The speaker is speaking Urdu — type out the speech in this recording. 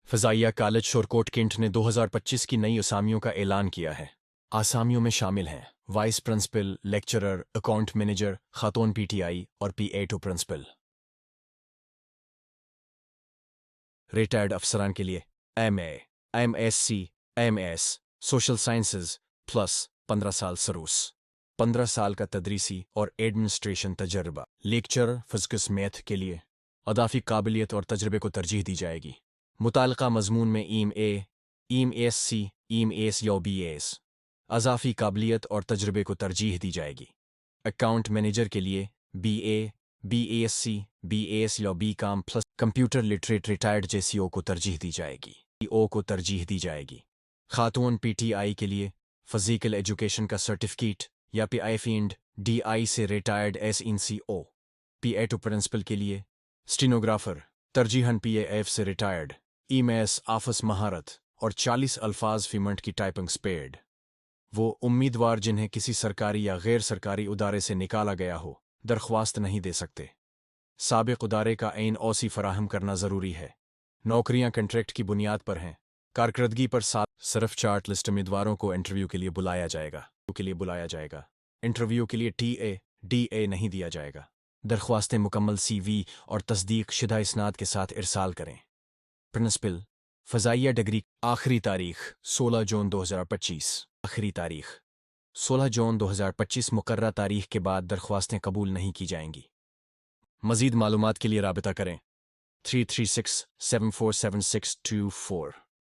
فضائیہ کالج شورکوٹ کینٹ نے 2025 کی نئی اسامیوں کا اعلان کیا ہے۔ آسامیوں میں شامل ہیں vice principal, lecturer, account manager, خاتون پی ٹی آئی اور P A to principal. Retired افسران کے لیے M A, M S C, M S, social sciences plus 15 سال سروس، 15 سال کا تدریسی اور ایڈمنسٹریشن تجربہ۔ لیکچرر فزکس میتھ کے لیے اضافی قابلیت اور تجربے کو ترجیح دی جائے گی۔ متعلقہ مضمون میں M A, M S C, M S یا بی ایس، اضافی قابلیت اور تجربے کو ترجیح دی جائے گی۔ اکاؤنٹ مینیجر کے لیے B A, B S C, B S یا B com plus computer literate retired J C O کو ترجیح دی جائے گی، او کو ترجیح دی جائے گی۔ خاتون پی ٹی آئی کے لیے فزیکل ایجوکیشن کا سرٹیفکیٹ یا پی آئی فینڈ ڈی آئی سے retired S N C O. P A to principal کے لیے اسٹینوگرافر، ترجیحاً پی اے ایف سے ریٹائرڈ، ای میس آفس مہارت اور 40 الفاظ فی منٹ کی ٹائپنگ سپیڈ۔ وہ امیدوار جنہیں کسی سرکاری یا غیر سرکاری ادارے سے نکالا گیا ہو درخواست نہیں دے سکتے۔ سابق ادارے کا عین اوسی فراہم کرنا ضروری ہے۔ نوکریاں کنٹریکٹ کی بنیاد پر ہیں۔ کارکردگی پر صرف چارٹ لسٹ امیدواروں کو انٹرویو کے لیے بلایا جائے گا۔ انٹرویو کے لیے ٹی اے، ڈی اے نہیں دیا جائے گا۔ درخواستیں مکمل سی وی اور تصدیق شدہ اسناد کے ساتھ ارسال کریں۔ پرنسپل فضائیہ ڈگری آخری تاریخ 16 جون 2025۔ آخری تاریخ 16 جون 2025۔ مقررہ تاریخ کے بعد درخواستیں قبول نہیں کی جائیں گی۔ مزید معلومات کے لیے رابطہ کریں 336-747624۔